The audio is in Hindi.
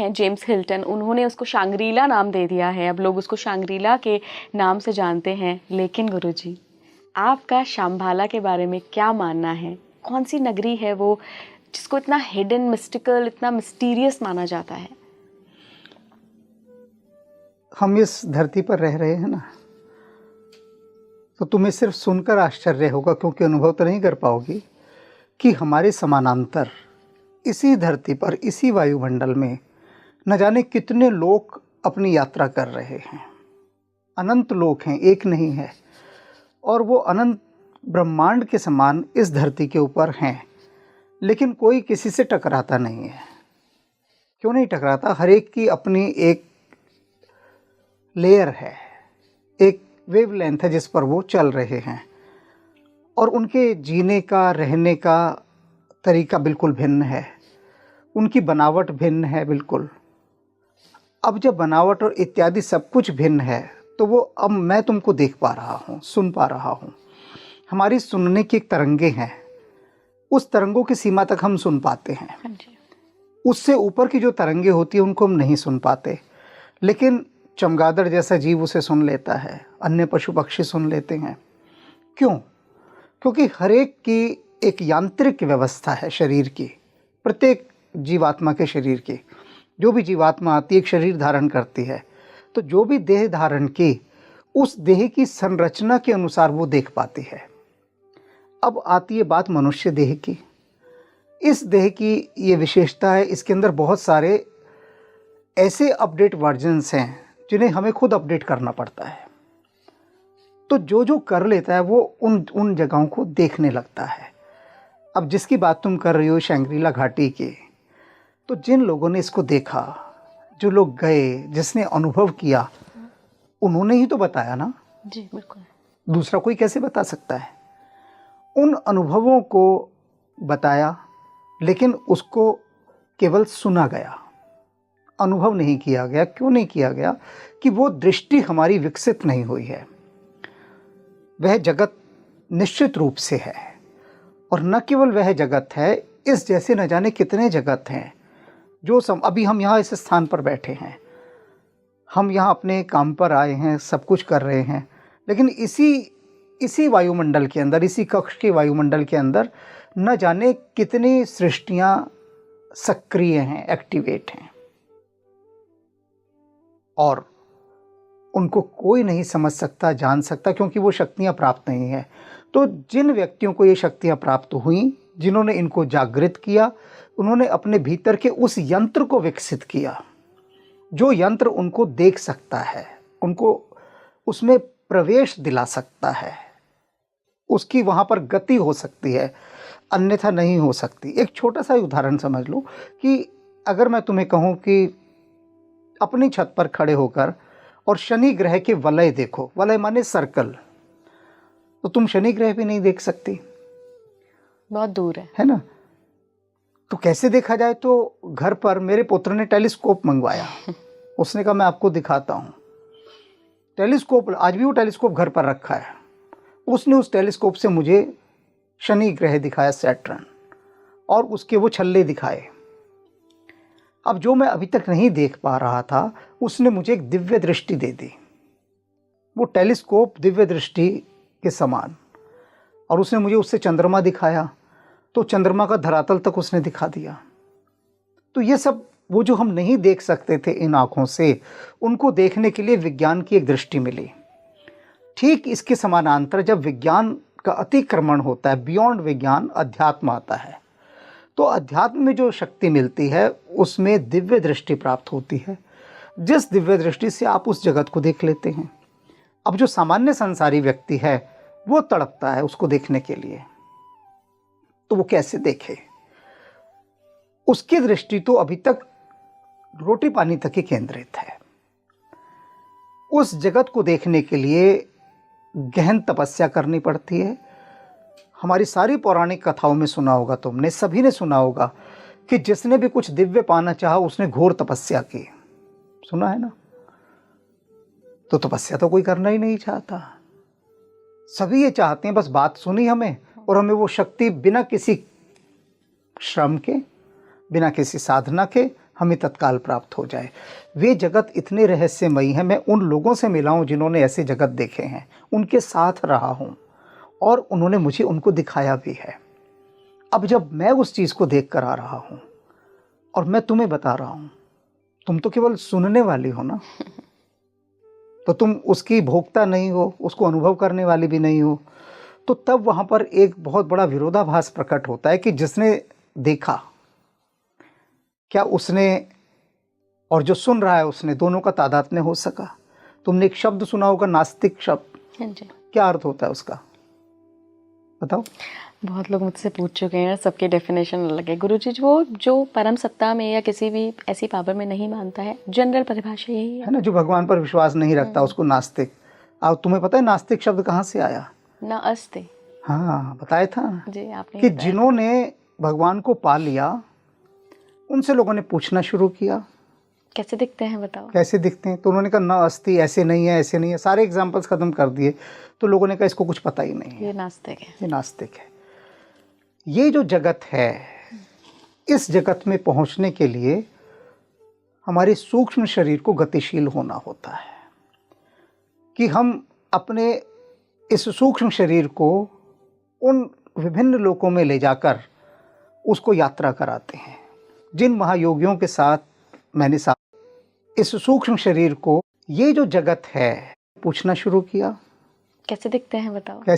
हैं जेम्स हिल्टन, उन्होंने उसको शांग्रीला नाम दे दिया है, अब लोग उसको शांग्रीला के नाम से जानते हैं। लेकिन गुरुजी, आपका शंबाला के बारे में क्या मानना है? कौन सी नगरी है वो जिसको इतना हिडन, मिस्टिकल, इतना मिस्टीरियस माना जाता है? हम इस धरती पर रह रहे हैं ना, तो तुम्हें सिर्फ सुनकर आश्चर्य होगा, क्योंकि अनुभव तो नहीं कर पाओगी कि हमारे समानांतर इसी धरती पर, इसी वायुमंडल में न जाने कितने लोग अपनी यात्रा कर रहे हैं। अनंत लोक हैं, एक नहीं है, और वो अनंत ब्रह्मांड के समान इस धरती के ऊपर हैं, लेकिन कोई किसी से टकराता नहीं है। क्यों नहीं टकराता? हर एक की अपनी एक लेयर है, एक वेवलेंथ है जिस पर वो चल रहे हैं, और उनके जीने का, रहने का तरीका बिल्कुल भिन्न है, उनकी बनावट भिन्न है बिल्कुल। अब जब बनावट और इत्यादि सब कुछ भिन्न है, तो वो अब मैं तुमको देख पा रहा हूँ, सुन पा रहा हूँ। हमारी सुनने की एक तरंगे हैं, उस तरंगों की सीमा तक हम सुन पाते हैं। उससे ऊपर की जो तरंगे होती है उनको हम नहीं सुन पाते। लेकिन चमगादड़ जैसा जीव उसे सुन लेता है, अन्य पशु पक्षी सुन लेते हैं। क्यों? क्योंकि हर एक की एक यांत्रिक व्यवस्था है शरीर की, प्रत्येक जीवात्मा के शरीर की। जो भी जीवात्मा आती है एक शरीर धारण करती है, तो जो भी देह धारण की, उस देह की संरचना के अनुसार वो देख पाती है। अब आती है बात मनुष्य देह की। इस देह की ये विशेषता है, इसके अंदर बहुत सारे ऐसे अपडेट वर्जन्स हैं जिन्हें हमें खुद अपडेट करना पड़ता है। तो जो जो कर लेता है वो उन जगहों को देखने लगता है। अब जिसकी बात तुम कर रही हो शांग्रीला घाटी की, तो जिन लोगों ने इसको देखा, जो लोग गए, जिसने अनुभव किया, उन्होंने ही तो बताया ना। जी बिल्कुल। दूसरा कोई कैसे बता सकता है? उन अनुभवों को बताया, लेकिन उसको केवल सुना गया, अनुभव नहीं किया गया। क्यों नहीं किया गया? कि वो दृष्टि हमारी विकसित नहीं हुई है। वह जगत निश्चित रूप से है, और न केवल वह जगत है, इस जैसे न जाने कितने जगत हैं जो अभी हम यहाँ इस स्थान पर बैठे हैं, हम यहाँ अपने काम पर आए हैं, सब कुछ कर रहे हैं, लेकिन इसी वायुमंडल के अंदर, इसी कक्ष के वायुमंडल के अंदर न जाने कितनी सृष्टियाँ सक्रिय हैं, एक्टिवेट हैं, और उनको कोई नहीं समझ सकता, जान सकता, क्योंकि वो शक्तियाँ प्राप्त नहीं है। तो जिन व्यक्तियों को ये शक्तियाँ प्राप्त हुई, जिन्होंने इनको जागृत किया, उन्होंने अपने भीतर के उस यंत्र को विकसित किया, जो यंत्र उनको देख सकता है, उनको उसमें प्रवेश दिला सकता है, उसकी वहाँ पर गति हो सकती है, अन्यथा नहीं हो सकती। एक छोटा सा उदाहरण समझ लो कि अगर मैं तुम्हें कहूँ कि अपनी छत पर खड़े होकर और शनि ग्रह के वलय देखो, वलय माने सर्कल, तो तुम शनि ग्रह भी नहीं देख सकती, बहुत दूर है ना? तो कैसे देखा जाए? तो घर पर मेरे पुत्र ने टेलीस्कोप मंगवाया। उसने कहा मैं आपको दिखाता हूँ। टेलीस्कोप, आज भी वो टेलीस्कोप घर पर रखा है। उसने उस टेलीस्कोप से मुझे शनि ग्रह दिखाया, सैटर्न, और उसके वो छल्ले दिखाए। अब जो मैं अभी तक नहीं देख पा रहा था, उसने मुझे एक दिव्य दृष्टि दे दी, वो टेलीस्कोप दिव्य दृष्टि के समान, और उसने मुझे उससे चंद्रमा दिखाया, तो चंद्रमा का धरातल तक उसने दिखा दिया। तो ये सब वो जो हम नहीं देख सकते थे इन आँखों से, उनको देखने के लिए विज्ञान की एक दृष्टि मिली। ठीक इसके समानांतर जब विज्ञान का अतिक्रमण होता है, बियॉन्ड विज्ञान, अध्यात्म आता है, तो अध्यात्म में जो शक्ति मिलती है उसमें दिव्य दृष्टि प्राप्त होती है, जिस दिव्य दृष्टि से आप उस जगत को देख लेते हैं। अब जो सामान्य संसारी व्यक्ति है वो तड़पता है उसको देखने के लिए, तो वो कैसे देखे? उसकी दृष्टि तो अभी तक रोटी पानी तक ही केंद्रित है। उस जगत को देखने के लिए गहन तपस्या करनी पड़ती है। हमारी सारी पौराणिक कथाओं में सुना होगा तुमने, सभी ने सुना होगा कि जिसने भी कुछ दिव्य पाना चाहा उसने घोर तपस्या की। सुना है ना? तो तपस्या तो कोई करना ही नहीं चाहता, सभी ये चाहते हैं बस बात सुनी हमें, और हमें वो शक्ति बिना किसी श्रम के, बिना किसी साधना के हमें तत्काल प्राप्त हो जाए। वे जगत इतने रहस्यमयी हैं। मैं उन लोगों से मिला हूँ जिन्होंने ऐसे जगत देखे हैं, उनके साथ रहा हूँ और उन्होंने मुझे उनको दिखाया भी है। अब जब मैं उस चीज़ को देख कर आ रहा हूँ और मैं तुम्हें बता रहा हूँ, तुम तो केवल सुनने वाली हो ना, तो तुम उसकी भोक्ता नहीं हो, उसको अनुभव करने वाली भी नहीं हो। तो तब वहाँ पर एक बहुत बड़ा विरोधाभास प्रकट होता है कि जिसने देखा, क्या उसने और जो सुन रहा है उसने, दोनों का तादात्म्य हो सका? तुमने एक शब्द सुना होगा, नास्तिक शब्द। हाँ जी। क्या अर्थ होता है उसका, बताओ? बहुत लोग मुझसे पूछ चुके हैं, सबके डेफिनेशन अलग है गुरुजी। वो जो परम सत्ता में या किसी भी ऐसी पावर में नहीं मानता है, जनरल परिभाषा यही है। है ना, जो भगवान पर विश्वास नहीं रखता उसको नास्तिक। अब तुम्हें पता है नास्तिक शब्द कहाँ से आया? ना अस्ते। हाँ, बताया था जी, आपने कि बताया। जिन्होंने भगवान को पा लिया उनसे लोगों ने पूछना शुरू किया, कैसे दिखते हैं बताओ? कैसे दिखते हैं? तो उन्होंने कहा ना अस्ति, ऐसे नहीं है, ऐसे नहीं है, सारे एग्जाम्पल्स खत्म कर दिए। तो लोगों ने कहा इसको कुछ पता ही नहीं है, ये नास्तिक है। ये नास्तिक है। ये जो जगत है, इस जगत में पहुंचने के लिए हमारे सूक्ष्म शरीर को गतिशील होना होता है कि हम अपने इस सूक्ष्म शरीर को उन विभिन्न लोकों में ले जाकर उसको यात्रा कराते हैं। जिन महायोगियों के साथ मैंने इस सूक्ष्म शरीर को, ये जो जगत है, पूछना शुरू किया, कैसे दिखते हैं बताओ? कैसे